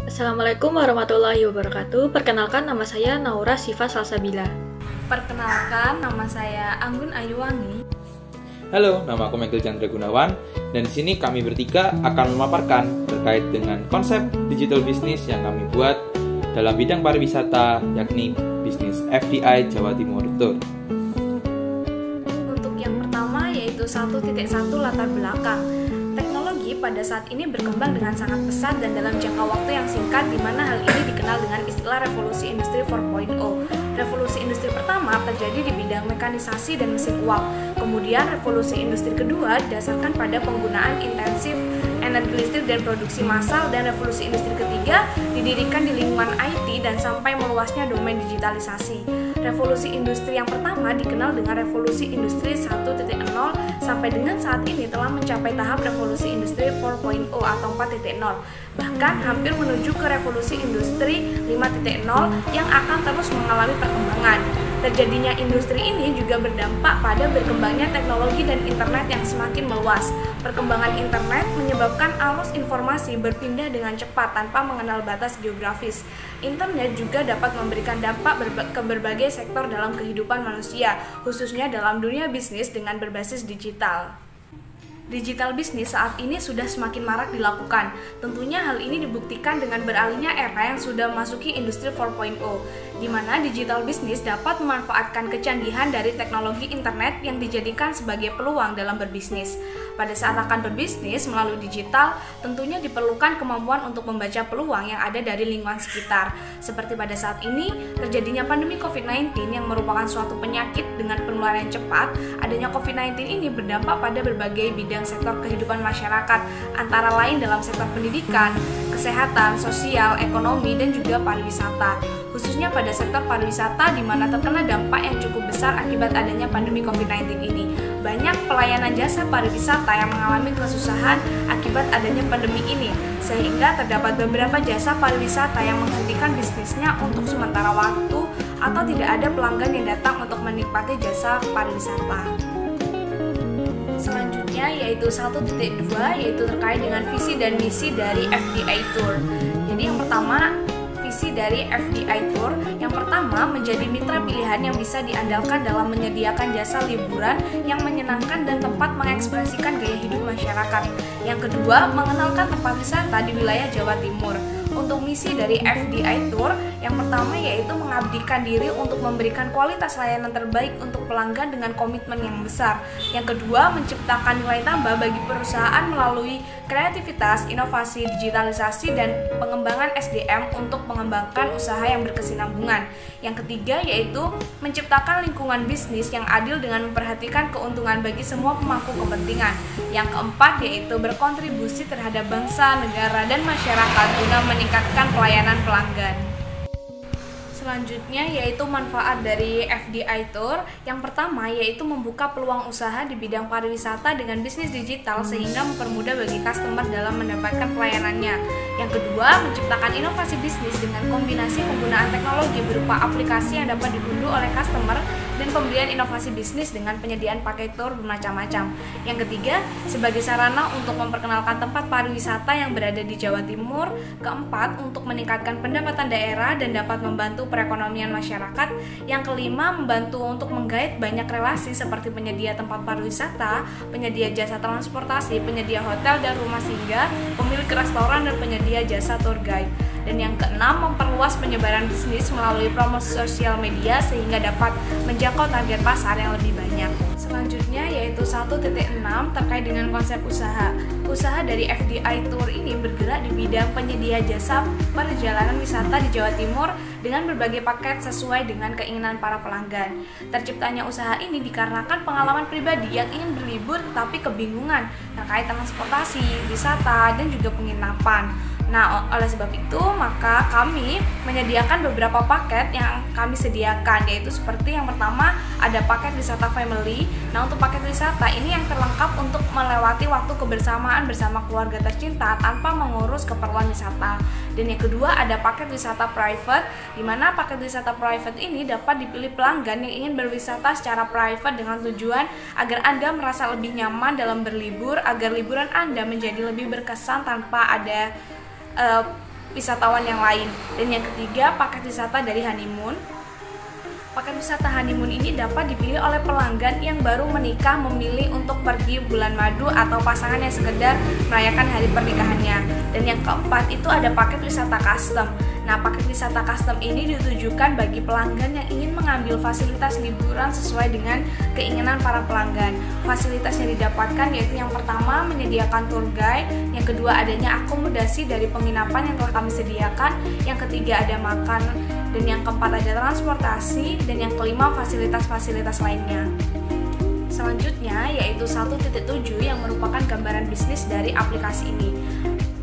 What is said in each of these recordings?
Assalamualaikum warahmatullahi wabarakatuh. Perkenalkan, nama saya Naura Siva Salsabila. Perkenalkan, nama saya Anggun Ayuwangi. Halo, nama aku Michael Chandra Gunawan, dan di sini kami bertiga akan memaparkan terkait dengan konsep digital business yang kami buat dalam bidang pariwisata, yakni bisnis FDI Jawa Timur Tour. Untuk yang pertama yaitu 1.1 latar belakang. Teknologi pada saat ini berkembang dengan sangat pesat dan dalam jangka waktu yang singkat, di mana hal ini dikenal dengan istilah revolusi industri 4.0. Revolusi industri pertama terjadi di bidang mekanisasi dan mesin uap. Kemudian revolusi industri kedua didasarkan pada penggunaan intensif energi listrik dan produksi massal, dan revolusi industri ketiga didirikan di lingkungan IT dan sampai meluasnya domain digitalisasi. Revolusi industri yang pertama dikenal dengan revolusi industri 1.0 sampai dengan saat ini telah mencapai tahap revolusi industri 4.0 atau 4.0. Bahkan hampir menuju ke revolusi industri 5.0 yang akan terus mengalami perkembangan. Terjadinya industri ini juga berdampak pada berkembangnya teknologi dan internet yang semakin meluas. Perkembangan internet menyebabkan arus informasi berpindah dengan cepat tanpa mengenal batas geografis. Internet juga dapat memberikan dampak ke berbagai sektor dalam kehidupan manusia, khususnya dalam dunia bisnis dengan berbasis digital. Digital bisnis saat ini sudah semakin marak dilakukan. Tentunya hal ini dibuktikan dengan beralihnya era yang sudah memasuki industri 4.0, di mana digital bisnis dapat memanfaatkan kecanggihan dari teknologi internet yang dijadikan sebagai peluang dalam berbisnis. Pada saat akan berbisnis melalui digital, tentunya diperlukan kemampuan untuk membaca peluang yang ada dari lingkungan sekitar. Seperti pada saat ini, terjadinya pandemi COVID-19 yang merupakan suatu penyakit dengan penularan cepat. Adanya COVID-19 ini berdampak pada berbagai bidang sektor kehidupan masyarakat, antara lain dalam sektor pendidikan, kesehatan, sosial, ekonomi, dan juga pariwisata. Khususnya pada sektor pariwisata di mana terkena dampak yang cukup besar akibat adanya pandemi COVID-19 ini. Banyak pelayanan jasa pariwisata yang mengalami kesusahan akibat adanya pandemi ini, sehingga terdapat beberapa jasa pariwisata yang menghentikan bisnisnya untuk sementara waktu atau tidak ada pelanggan yang datang untuk menikmati jasa pariwisata. Selanjutnya yaitu 1.2, yaitu terkait dengan visi dan misi dari FDI Tour. Jadi yang pertama, visi dari FDI Tour yang pertama menjadi mitra pilihan yang bisa diandalkan dalam menyediakan jasa liburan yang menyenangkan dan tempat mengekspresikan gaya hidup masyarakat. Yang kedua, mengenalkan tempat wisata di wilayah Jawa Timur. Untuk misi dari FDI Tour, yang pertama yaitu mengabdikan diri untuk memberikan kualitas layanan terbaik untuk pelanggan dengan komitmen yang besar. Yang kedua, menciptakan nilai tambah bagi perusahaan melalui kreativitas, inovasi, digitalisasi, dan pengembangan SDM untuk mengembangkan usaha yang berkesinambungan. Yang ketiga yaitu menciptakan lingkungan bisnis yang adil dengan memperhatikan keuntungan bagi semua pemangku kepentingan. Yang keempat yaitu berkontribusi terhadap bangsa, negara, dan masyarakat guna meningkatkan pelayanan pelanggan. Selanjutnya yaitu manfaat dari FDI Tour. Yang pertama yaitu membuka peluang usaha di bidang pariwisata dengan bisnis digital sehingga mempermudah bagi customer dalam mendapatkan pelayanannya. Yang kedua, menciptakan inovasi bisnis dengan kombinasi penggunaan teknologi berupa aplikasi yang dapat diunduh oleh customer dan pembelian inovasi bisnis dengan penyediaan paket tour bermacam-macam. Yang ketiga, sebagai sarana untuk memperkenalkan tempat pariwisata yang berada di Jawa Timur. Keempat, untuk meningkatkan pendapatan daerah dan dapat membantu perekonomian masyarakat. Yang kelima, membantu untuk menggait banyak relasi seperti penyedia tempat pariwisata, penyedia jasa transportasi, penyedia hotel dan rumah singgah, pemilik restoran, dan penyedia jasa tour guide. Dan yang keenam, memperluas penyebaran bisnis melalui promosi sosial media sehingga dapat menjangkau target pasar yang lebih banyak. Selanjutnya yaitu 1.6 terkait dengan konsep usaha. Usaha dari FDI Tour ini bergerak di bidang penyedia jasa perjalanan wisata di Jawa Timur dengan berbagai paket sesuai dengan keinginan para pelanggan. Terciptanya usaha ini dikarenakan pengalaman pribadi yang ingin berlibur tetapi kebingungan terkait transportasi, wisata, dan juga penginapan. Nah, oleh sebab itu, maka kami menyediakan beberapa paket yang kami sediakan, yaitu seperti yang pertama, ada paket wisata family. Nah, untuk paket wisata ini yang terlengkap untuk melewati waktu kebersamaan bersama keluarga tercinta tanpa mengurus keperluan wisata. Dan yang kedua, ada paket wisata private, di mana paket wisata private ini dapat dipilih pelanggan yang ingin berwisata secara private dengan tujuan agar Anda merasa lebih nyaman dalam berlibur, agar liburan Anda menjadi lebih berkesan tanpa ada wisatawan yang lain. Dan yang ketiga, paket wisata dari honeymoon. Paket wisata honeymoon ini dapat dipilih oleh pelanggan yang baru menikah memilih untuk pergi bulan madu atau pasangan yang sekedar merayakan hari pernikahannya. Dan yang keempat itu ada paket wisata custom. Nah, paket wisata custom ini ditujukan bagi pelanggan yang ingin mengambil fasilitas liburan sesuai dengan keinginan para pelanggan. Fasilitas yang didapatkan yaitu yang pertama menyediakan tour guide, yang kedua adanya akomodasi dari penginapan yang telah kami sediakan, yang ketiga ada makan, dan yang keempat ada transportasi, dan yang kelima fasilitas-fasilitas lainnya. Selanjutnya yaitu 1.7 yang merupakan gambaran bisnis dari aplikasi ini.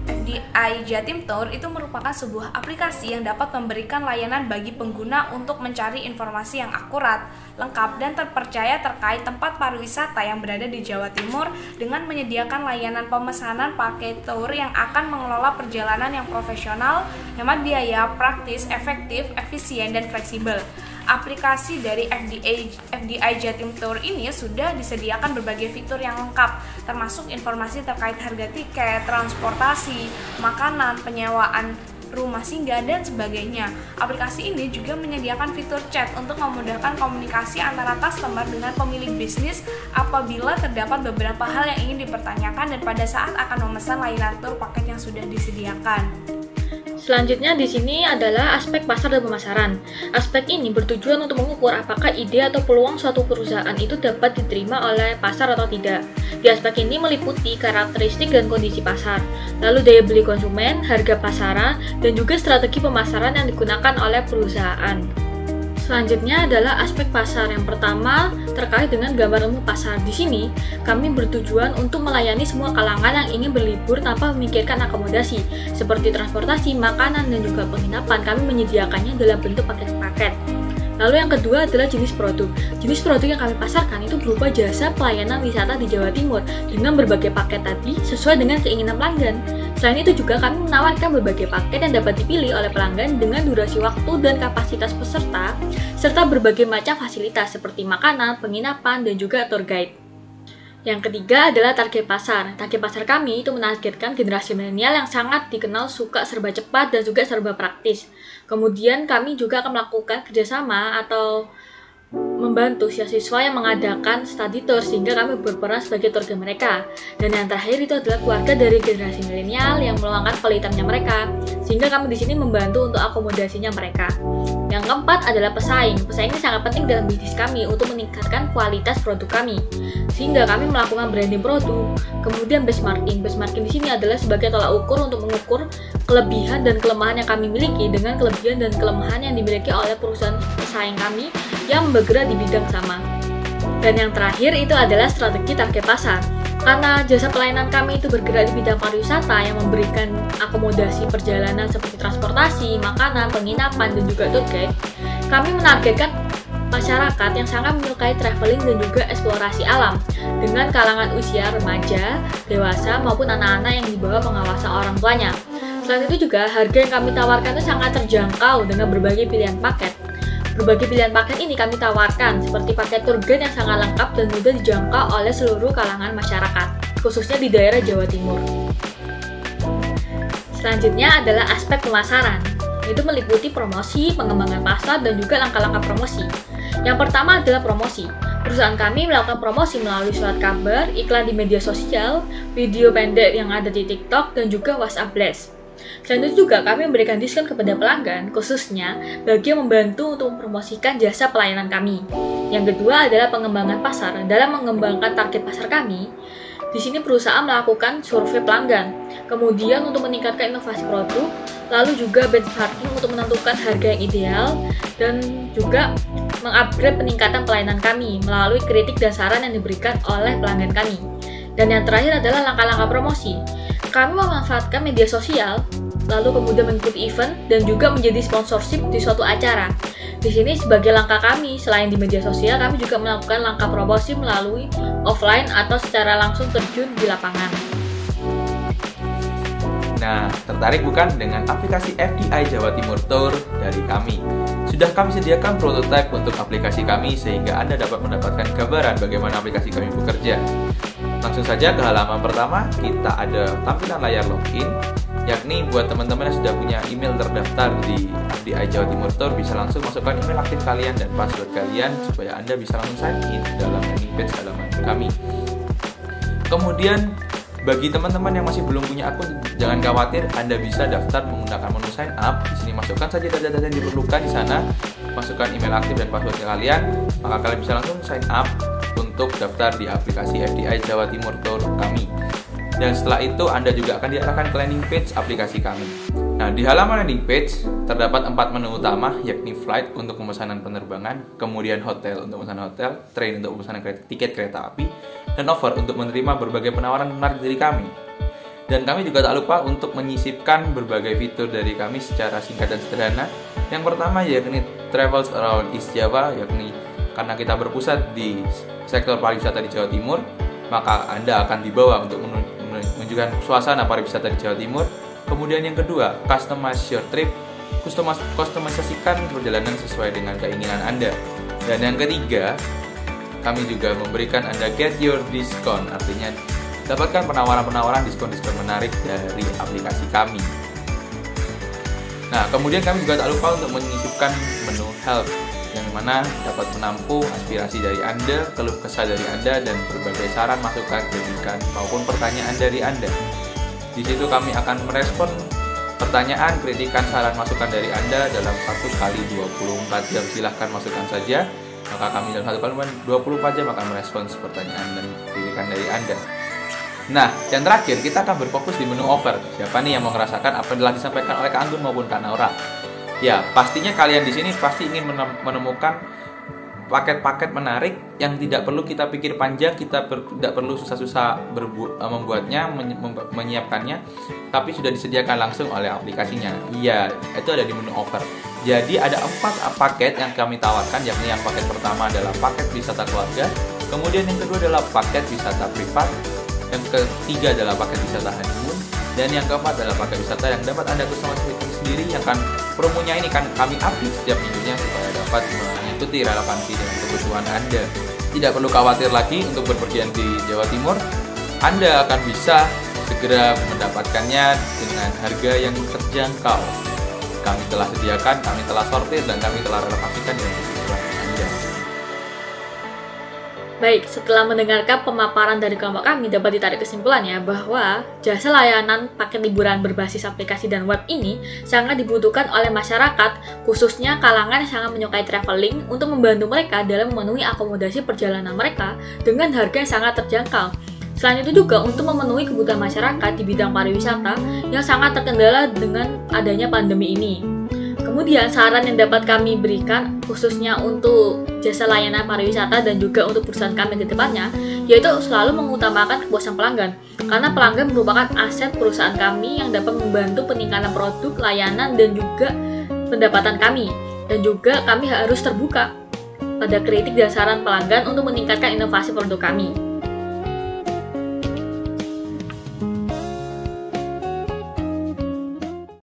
FDI Jatim Tour itu merupakan sebuah aplikasi yang dapat memberikan layanan bagi pengguna untuk mencari informasi yang akurat, lengkap, dan terpercaya terkait tempat pariwisata yang berada di Jawa Timur dengan menyediakan layanan pemesanan paket tour yang akan mengelola perjalanan yang profesional, hemat biaya, praktis, efektif, efisien, dan fleksibel. Aplikasi dari FDI Jatim Tour ini sudah disediakan berbagai fitur yang lengkap, termasuk informasi terkait harga tiket, transportasi, makanan, penyewaan rumah singgah, dan sebagainya. Aplikasi ini juga menyediakan fitur chat untuk memudahkan komunikasi antara customer dengan pemilik bisnis apabila terdapat beberapa hal yang ingin dipertanyakan dan pada saat akan memesan layanan tour paket yang sudah disediakan. Selanjutnya di sini adalah aspek pasar dan pemasaran. Aspek ini bertujuan untuk mengukur apakah ide atau peluang suatu perusahaan itu dapat diterima oleh pasar atau tidak. Di aspek ini meliputi karakteristik dan kondisi pasar, lalu daya beli konsumen, harga pasaran, dan juga strategi pemasaran yang digunakan oleh perusahaan. Selanjutnya adalah aspek pasar. Yang pertama terkait dengan gambar umum pasar. Di sini kami bertujuan untuk melayani semua kalangan yang ingin berlibur tanpa memikirkan akomodasi seperti transportasi, makanan, dan juga penginapan. Kami menyediakannya dalam bentuk paket-paket. Lalu yang kedua adalah jenis produk. Jenis produk yang kami pasarkan itu berupa jasa pelayanan wisata di Jawa Timur dengan berbagai paket tadi sesuai dengan keinginan pelanggan. Selain itu juga kami menawarkan berbagai paket yang dapat dipilih oleh pelanggan dengan durasi waktu dan kapasitas peserta, serta berbagai macam fasilitas seperti makanan, penginapan, dan juga tour guide. Yang ketiga adalah target pasar. Target pasar kami itu menargetkan generasi milenial yang sangat dikenal suka serba cepat dan juga serba praktis. Kemudian kami juga akan melakukan kerjasama atau membantu siswa yang mengadakan study tour sehingga kami berperan sebagai tour guide mereka. Dan yang terakhir itu adalah keluarga dari generasi milenial yang meluangkan kualitasnya mereka sehingga kami di sini membantu untuk akomodasinya mereka. Yang keempat adalah pesaing. Pesaing ini sangat penting dalam bisnis kami untuk meningkatkan kualitas produk kami sehingga kami melakukan branding produk. Kemudian benchmarking. Benchmarking di sini adalah sebagai tolak ukur untuk mengukur kelebihan dan kelemahan yang kami miliki dengan kelebihan dan kelemahan yang dimiliki oleh perusahaan pesaing kami yang bergerak di bidang sama. Dan yang terakhir itu adalah strategi target pasar. Karena jasa pelayanan kami itu bergerak di bidang pariwisata yang memberikan akomodasi perjalanan seperti transportasi, makanan, penginapan, dan juga tour guide, kami menargetkan masyarakat yang sangat menyukai traveling dan juga eksplorasi alam dengan kalangan usia remaja, dewasa, maupun anak-anak yang di bawah pengawasan orang tuanya. Selain itu juga harga yang kami tawarkan itu sangat terjangkau dengan berbagai pilihan paket. Berbagai pilihan paket ini kami tawarkan seperti paket tour guide yang sangat lengkap dan mudah dijangkau oleh seluruh kalangan masyarakat, khususnya di daerah Jawa Timur. Selanjutnya adalah aspek pemasaran. Itu meliputi promosi, pengembangan pasar, dan juga langkah-langkah promosi. Yang pertama adalah promosi. Perusahaan kami melakukan promosi melalui surat kabar, iklan di media sosial, video pendek yang ada di TikTok, dan juga WhatsApp Blast. Selain itu juga kami memberikan diskon kepada pelanggan, khususnya bagi yang membantu untuk mempromosikan jasa pelayanan kami. Yang kedua adalah pengembangan pasar. Dalam mengembangkan target pasar kami, di sini perusahaan melakukan survei pelanggan, kemudian untuk meningkatkan inovasi produk, lalu juga benchmarking untuk menentukan harga yang ideal, dan juga mengupgrade peningkatan pelayanan kami melalui kritik dan saran yang diberikan oleh pelanggan kami. Dan yang terakhir adalah langkah-langkah promosi. Kami memanfaatkan media sosial, lalu kemudian mengikuti event, dan juga menjadi sponsorship di suatu acara. Di sini sebagai langkah kami, selain di media sosial, kami juga melakukan langkah promosi melalui offline atau secara langsung terjun di lapangan. Nah, tertarik bukan dengan aplikasi FDI Jawa Timur Tour dari kami? Sudah kami sediakan prototipe untuk aplikasi kami sehingga Anda dapat mendapatkan gambaran bagaimana aplikasi kami bekerja. Langsung saja ke halaman pertama, kita ada tampilan layar login. yakni buat teman-teman yang sudah punya email terdaftar di FDI Jawa Timur Tour, bisa langsung masukkan email aktif kalian dan password kalian supaya Anda bisa langsung sign in dalam landing page halaman kami. Kemudian bagi teman-teman yang masih belum punya akun, jangan khawatir, Anda bisa daftar menggunakan menu sign up. Di sini masukkan saja data-data yang diperlukan di sana, masukkan email aktif dan password kalian, maka kalian bisa langsung sign up untuk daftar di aplikasi FDI Jawa Timur Tour kami. Dan setelah itu Anda juga akan diarahkan ke landing page aplikasi kami. Nah, di halaman landing page terdapat 4 menu utama, yakni flight untuk pemesanan penerbangan, kemudian hotel untuk pemesanan hotel, train untuk pemesanan tiket kereta api, dan offer untuk menerima berbagai penawaran menarik dari kami. Dan kami juga tak lupa untuk menyisipkan berbagai fitur dari kami secara singkat dan sederhana. Yang pertama yakni Travels Around East Java, yakni karena kita berpusat di sektor pariwisata di Jawa Timur, maka Anda akan dibawa untuk menunjukkan suasana pariwisata di Jawa Timur. Kemudian yang kedua, Customize Your Trip, kustomisasikan perjalanan sesuai dengan keinginan Anda. Dan yang ketiga, kami juga memberikan Anda Get Your Discount, artinya dapatkan penawaran-penawaran diskon-diskon menarik dari aplikasi kami. Nah, kemudian kami juga tak lupa untuk menyisipkan menu Help, yang mana dapat menampung aspirasi dari Anda, keluh kesah dari Anda, dan berbagai saran, masukan, kritikan, maupun pertanyaan dari Anda. Di situ kami akan merespon pertanyaan, kritikan, saran, masukan dari Anda dalam 1 kali 24 jam. Silahkan masukkan saja, maka kami dalam 1 kali 24 jam akan merespons pertanyaan dan kritikan dari Anda. Nah, yang terakhir kita akan berfokus di menu offer. Siapa nih yang mau merasakan apa yang telah disampaikan oleh Kak Anggun maupun Kak Naura? Ya, pastinya kalian di sini pasti ingin menemukan paket-paket menarik yang tidak perlu kita pikir panjang, kita tidak perlu susah-susah membuatnya, menyiapkannya, tapi sudah disediakan langsung oleh aplikasinya. Iya, itu ada di menu offer. Jadi ada 4 paket yang kami tawarkan, yakni yang paket pertama adalah paket wisata keluarga, kemudian yang kedua adalah paket wisata privat, yang ketiga adalah paket wisata honeymoon, dan yang keempat adalah paket wisata yang dapat Anda kustomisasi sendiri, yang kan promonya ini kan kami update setiap minggunya supaya dapat mengikuti relevansi dengan kebutuhan Anda. Tidak perlu khawatir lagi untuk berpergian di Jawa Timur, Anda akan bisa segera mendapatkannya dengan harga yang terjangkau. Kami telah sediakan, kami telah sortir, dan kami telah relevansikan dengan kebutuhan Anda. Baik, setelah mendengarkan pemaparan dari kelompok kami, dapat ditarik kesimpulannya bahwa jasa layanan paket liburan berbasis aplikasi dan web ini sangat dibutuhkan oleh masyarakat, khususnya kalangan yang sangat menyukai traveling, untuk membantu mereka dalam memenuhi akomodasi perjalanan mereka dengan harga yang sangat terjangkau. Selain itu juga untuk memenuhi kebutuhan masyarakat di bidang pariwisata yang sangat terkendala dengan adanya pandemi ini. Kemudian saran yang dapat kami berikan khususnya untuk jasa layanan pariwisata dan juga untuk perusahaan kami ke depannya, yaitu selalu mengutamakan kepuasan pelanggan, karena pelanggan merupakan aset perusahaan kami yang dapat membantu peningkatan produk, layanan, dan juga pendapatan kami. Dan juga kami harus terbuka pada kritik dan saran pelanggan untuk meningkatkan inovasi produk kami.